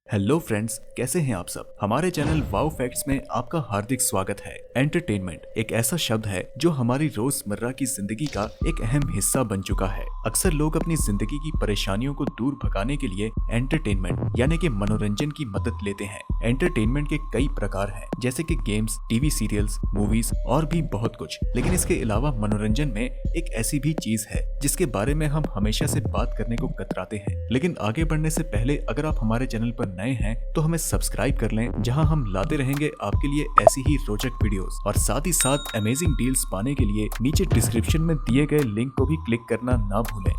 Hello friends, कैसे हैं आप सब। हमारे चैनल वाओ फैक्ट्स में आपका हार्दिक स्वागत है। एंटरटेनमेंट एक ऐसा शब्द है जो हमारी रोजमर्रा की जिंदगी का एक अहम हिस्सा बन चुका है। अक्सर लोग अपनी जिंदगी की परेशानियों को दूर भगाने के लिए एंटरटेनमेंट यानी कि मनोरंजन की मदद लेते हैं। एंटरटेनमेंट के कई प्रकार हैं, जैसे कि गेम्स, टीवी सीरियल्स, मूवीज और भी बहुत कुछ। लेकिन इसके अलावा मनोरंजन में एक ऐसी भी चीज है जिसके बारे में हम हमेशा से बात करने को कतराते हैं। लेकिन आगे बढ़ने से पहले अगर आप हमारे चैनल पर नए हैं तो हमें सब्सक्राइब कर लें, जहां हम लाते रहेंगे आपके लिए ऐसी ही रोचक वीडियोस। और साथ ही साथ अमेजिंग डील्स पाने के लिए नीचे डिस्क्रिप्शन में दिए गए लिंक को भी क्लिक करना ना भूलें।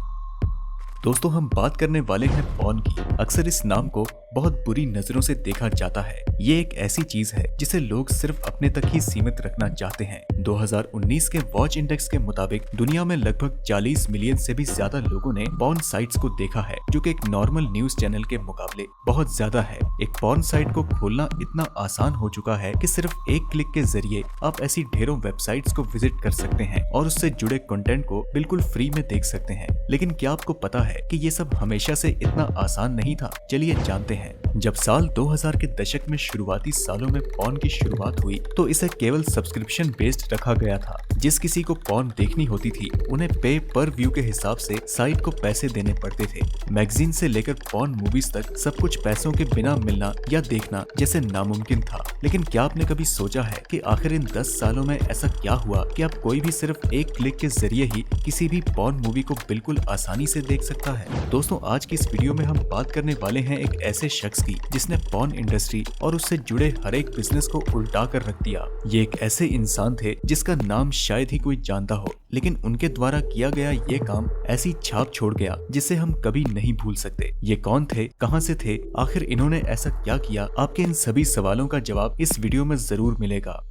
दोस्तों, हम बात करने वाले हैं पॉर्न की। अक्सर इस नाम को बहुत बुरी नजरों से देखा जाता है। ये एक ऐसी चीज है जिसे लोग सिर्फ अपने तक ही सीमित रखना चाहते हैं। 2019 के वॉच इंडेक्स के मुताबिक दुनिया में लगभग 40 मिलियन से भी ज्यादा लोगों ने पॉर्न साइट्स को देखा है, जो कि एक नॉर्मल न्यूज चैनल के मुकाबले बहुत ज्यादा है। एक पॉर्न साइट को खोलना इतना आसान हो चुका है कि सिर्फ एक क्लिक के जरिए आप ऐसी ढेरों वेबसाइट्स को विजिट कर सकते हैं और उससे जुड़े कंटेंट को बिल्कुल फ्री में देख सकते हैं। लेकिन क्या आपको पता है कि ये सब हमेशा से इतना आसान नहीं था? चलिए जानते हैं। जब साल 2000 के दशक में शुरुआती सालों में पॉर्न की शुरुआत हुई तो इसे केवल सब्सक्रिप्शन बेस्ड रखा गया था। जिस किसी को पॉर्न देखनी होती थी उन्हें पे पर व्यू के हिसाब से साइट को पैसे देने पड़ते थे। मैगजीन से लेकर पॉर्न मूवीज तक सब कुछ पैसों के बिना मिलना या देखना जैसे नामुमकिन था। लेकिन क्या आपने कभी सोचा है कि आखिर इन 10 सालों में ऐसा क्या हुआ कि अब कोई भी सिर्फ एक क्लिक के जरिए ही किसी भी पॉर्न मूवी को बिल्कुल आसानी से देख सकता है? दोस्तों, आज की इस वीडियो में हम बात करने वाले हैं एक ऐसे शख्स की जिसने पॉर्न इंडस्ट्री और उससे जुड़े हर एक बिजनेस को उल्टा कर रख दिया। ये एक ऐसे इंसान थे जिसका नाम शायद ही कोई जानता हो, लेकिन उनके द्वारा किया गया ये काम ऐसी छाप छोड़ गया जिसे हम कभी नहीं भूल सकते। ये कौन थे, कहां से थे, आखिर इन्होंने ऐसा क्या किया? आपके इन सभी सवालों का जवाब इस वीडियो में जरूर मिलेगा।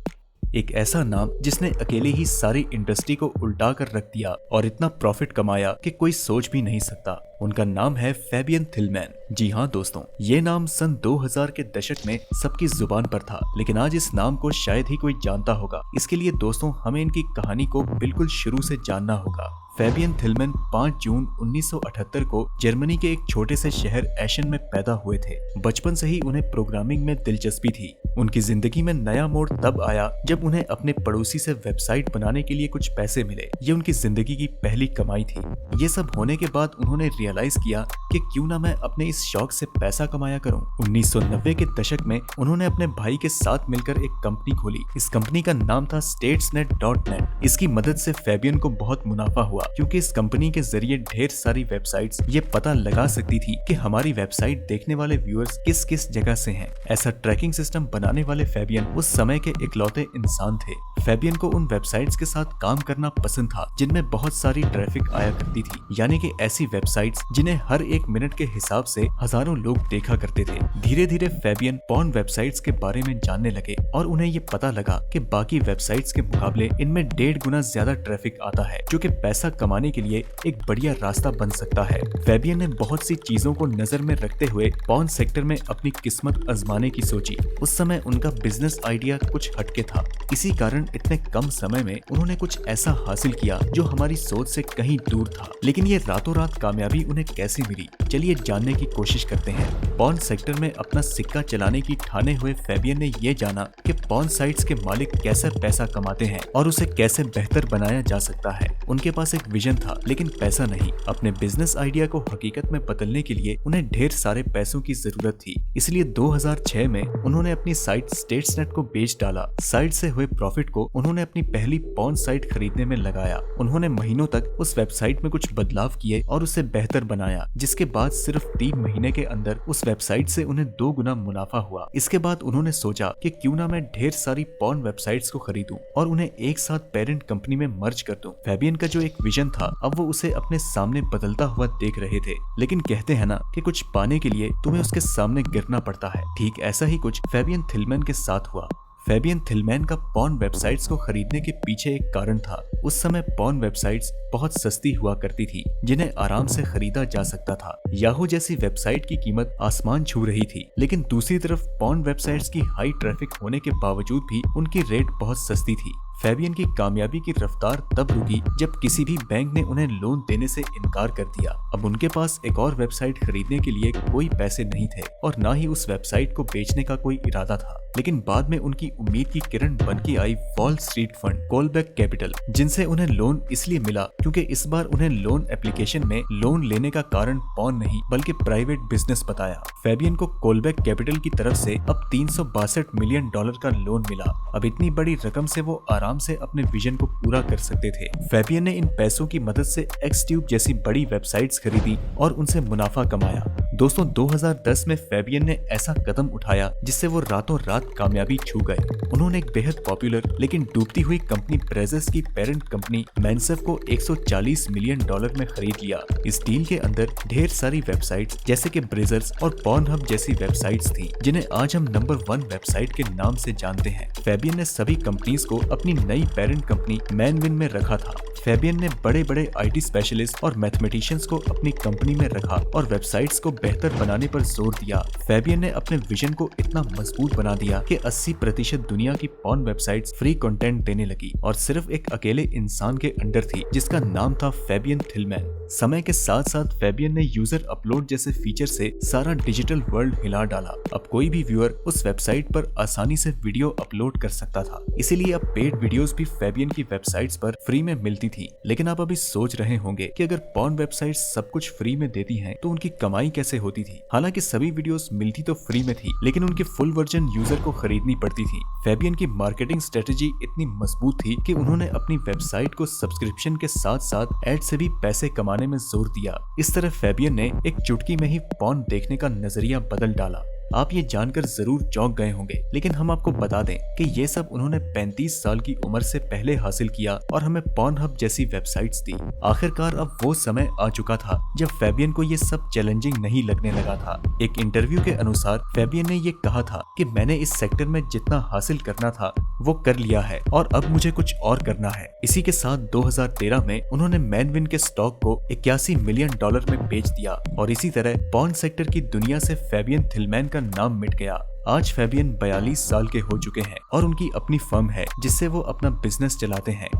एक ऐसा नाम जिसने अकेले ही सारी इंडस्ट्री को उल्टा कर रख दिया और इतना प्रॉफिट कमाया कि कोई सोच भी नहीं सकता। उनका नाम है फैबियन थिलमैन। जी हाँ दोस्तों, ये नाम सन 2000 के दशक में सबकी जुबान पर था, लेकिन आज इस नाम को शायद ही कोई जानता होगा। इसके लिए दोस्तों हमें इनकी कहानी को बिल्कुल शुरू से जानना होगा। फैबियन थिलमैन 5 जून 1978 को जर्मनी के एक छोटे से शहर एशन में पैदा हुए थे। बचपन से ही उन्हें प्रोग्रामिंग में दिलचस्पी थी। उनकी जिंदगी में नया मोड़ तब आया जब उन्हें अपने पड़ोसी से वेबसाइट बनाने के लिए कुछ पैसे मिले। ये उनकी जिंदगी की पहली कमाई थी। ये सब होने के बाद उन्होंने रियलाइज किया कि क्यों ना मैं अपने इस शौक से पैसा कमाया करूं। 1990 के दशक में उन्होंने अपने भाई के साथ मिलकर एक कंपनी खोली। इस कंपनी का नाम था Statesnet.net। इसकी मदद से फैबियन को बहुत मुनाफा हुआ, क्योंकि इस कंपनी के जरिए ढेर सारी वेबसाइट्स ये पता लगा सकती थी कि हमारी वेबसाइट देखने वाले व्यूअर्स किस किस जगह से हैं। ऐसा ट्रैकिंग सिस्टम बनाने वाले फैबियन उस समय के इकलौते इंसान थे। फैबियन को उन वेबसाइट्स के साथ काम करना पसंद था जिनमें बहुत सारी ट्रैफिक आया करती थी, यानी कि ऐसी वेबसाइट्स जिन्हें हर एक मिनट के हिसाब से हजारों लोग देखा करते थे। धीरे धीरे फैबियन पॉर्न वेबसाइट्स के बारे में जानने लगे और उन्हें ये पता लगा कि बाकी वेबसाइट्स के मुकाबले इनमें 1.5 गुना ज्यादा ट्रैफिक आता है, जो कि पैसा कमाने के लिए एक बढ़िया रास्ता बन सकता है। फैबियन ने बहुत सी चीजों को नजर में रखते हुए पॉर्न सेक्टर में अपनी किस्मत आजमाने की सोची। उस समय उनका बिजनेस आइडिया कुछ हटके था। इसी कारण इतने कम समय में उन्होंने कुछ ऐसा हासिल किया जो हमारी सोच से कहीं दूर था। लेकिन ये रातों रात कामयाबी उन्हें कैसे मिली, चलिए जानने की कोशिश करते हैं। पॉर्न सेक्टर में अपना सिक्का चलाने की ठाने हुए फैबियन ने ये जाना कि पॉर्न साइट्स के मालिक कैसे पैसा कमाते हैं और उसे कैसे बेहतर बनाया जा सकता है। उनके पास एक विजन था, लेकिन पैसा नहीं। अपने बिजनेस आइडिया को हकीकत में बदलने के लिए उन्हें ढेर सारे पैसों की जरूरत थी। इसलिए 2006 में उन्होंने अपनी साइट स्टेट्सनेट को बेच डाला। साइट से हुए प्रॉफिट को उन्होंने अपनी पहली पॉर्न साइट खरीदने में लगाया। उन्होंने महीनों तक उस वेबसाइट में कुछ बदलाव किए और उसे बेहतर बनाया, जिसके बाद सिर्फ 3 महीने के अंदर उस वेबसाइट से उन्हें 2 गुना मुनाफा हुआ। इसके बाद उन्होंने सोचा कि क्यों ना मैं ढेर सारी पॉर्न वेबसाइट्स को खरीदूं और उन्हें एक साथ पेरेंट कंपनी में मर्ज कर दूं। फैबियन का जो एक विजन था, अब वो उसे अपने सामने बदलता हुआ देख रहे थे। लेकिन कहते हैं ना कि कुछ पाने के लिए तुम्हें उसके सामने गिरना पड़ता है। ठीक ऐसा ही कुछ फैबियन थिलमैन के साथ हुआ। फैबियन थिलमैन का पॉर्न वेबसाइट्स को खरीदने के पीछे एक कारण था। उस समय पॉर्न वेबसाइट्स बहुत सस्ती हुआ करती थी, जिन्हें आराम से खरीदा जा सकता था। याहू जैसी वेबसाइट की कीमत आसमान छू रही थी, लेकिन दूसरी तरफ पॉर्न वेबसाइट्स की हाई ट्रैफिक होने के बावजूद भी उनकी रेट बहुत सस्ती थी। फैबियन की कामयाबी की रफ्तार तब रुकी जब किसी भी बैंक ने उन्हें लोन देने से इनकार कर दिया। अब उनके पास एक और वेबसाइट खरीदने के लिए कोई पैसे नहीं थे और न ही उस वेबसाइट को बेचने का कोई इरादा था। लेकिन बाद में उनकी उम्मीद की किरण बनके eye wall street fund कोलबैक capital, जिनसे उन्हें लोन इसलिए मिला क्योंकि इस बार उन्हें लोन एप्लीकेशन में लोन लेने का कारण पॉन नहीं बल्कि प्राइवेट बिजनेस बताया। फैबियन को कोलबैक कैपिटल की तरफ से अब $362 मिलियन का लोन मिला। अब इतनी बड़ी रकम से वो आराम से अपने विजन को पूरा कर सकते थे। फैबियन ने इन पैसों की मदद से एक्सट्यूब जैसी बड़ी वेबसाइट्स खरीदी और उनसे मुनाफा कमाया। दोस्तों 2010 में फैबियन ने ऐसा कदम उठाया जिससे वो रातों रात कामयाबी छू गए। उन्होंने एक बेहद पॉपुलर लेकिन डूबती हुई कंपनी ब्रेजर्स की पेरेंट कंपनी मैनसेफ को $140 मिलियन में खरीद लिया। इस डील के अंदर ढेर सारी वेबसाइट्स जैसे कि ब्रेजर्स और पॉर्नहब जैसी वेबसाइट्स थी जिन्हें आज हम नंबर 1 वेबसाइट के नाम से जानते हैं। फैबियन ने सभी कंपनीज को अपनी नई पेरेंट कंपनी मैनविन में रखा था। फैबियन ने बड़े बड़े IT स्पेशलिस्ट और मैथमेटिशियंस को अपनी कंपनी में रखा और वेबसाइट्स को बेहतर बनाने पर जोर दिया। फैबियन ने अपने विजन को इतना मजबूत बना दिया कि 80% दुनिया की पॉर्न वेबसाइट्स फ्री कंटेंट देने लगी और सिर्फ एक अकेले इंसान के अंडर थी जिसका नाम था फैबियन थिलमैन। समय के साथ साथ फैबियन ने यूजर अपलोड जैसे फीचर से सारा डिजिटल वर्ल्ड हिला डाला। अब कोई भी व्यूअर उस वेबसाइट पर आसानी से वीडियो अपलोड कर सकता था, इसीलिए अब पेड वीडियोस भी फैबियन की वेबसाइट्स पर फ्री में मिलती थी। लेकिन आप अभी सोच रहे होंगे कि अगर पॉर्न वेबसाइट्स सब कुछ फ्री में देती हैं तो उनकी कमाई कैसे होती थी। हालांकि सभी वीडियोस मिलती तो फ्री में थी लेकिन उनकी फुल वर्जन यूजर को खरीदनी पड़ती थी। फैबियन की मार्केटिंग स्ट्रेटेजी इतनी मजबूत थी कि उन्होंने अपनी वेबसाइट को सब्सक्रिप्शन के साथ साथ एड से भी पैसे कमाने में जोर दिया। इस तरह फैबियन ने एक चुटकी में ही पॉर्न देखने का नजरिया बदल डाला। आप ये जानकर जरूर चौंक गए होंगे, लेकिन हम आपको बता दें कि ये सब उन्होंने 35 साल की उम्र से पहले हासिल किया और हमें पॉर्नहब जैसी वेबसाइट्स दी। आखिरकार अब वो समय आ चुका था जब फैबियन को ये सब चैलेंजिंग नहीं लगने लगा था। एक इंटरव्यू के अनुसार फैबियन ने ये कहा था कि मैंने इस सेक्टर में जितना हासिल करना था वो कर लिया है और अब मुझे कुछ और करना है। इसी के साथ 2013 में उन्होंने मैनविन के स्टॉक को $81 मिलियन में बेच दिया और इसी तरह पॉर्न सेक्टर की दुनिया से फैबियन थिलमैन का नाम मिट गया। आज फैबियन 42 साल के हो चुके हैं और उनकी अपनी फर्म है जिससे वो अपना बिजनेस चलाते हैं।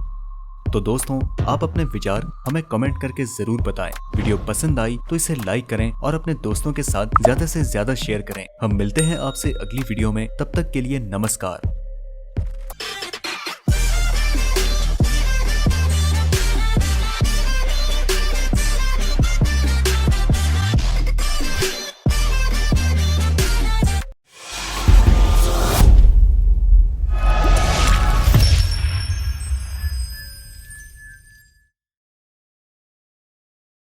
तो दोस्तों, आप अपने विचार हमें कमेंट करके जरूर बताएं। वीडियो पसंद आई तो इसे लाइक करें और अपने दोस्तों के साथ ज्यादा से ज्यादा शेयर करें। हम मिलते हैं आपसे अगली वीडियो में, तब तक के लिए नमस्कार।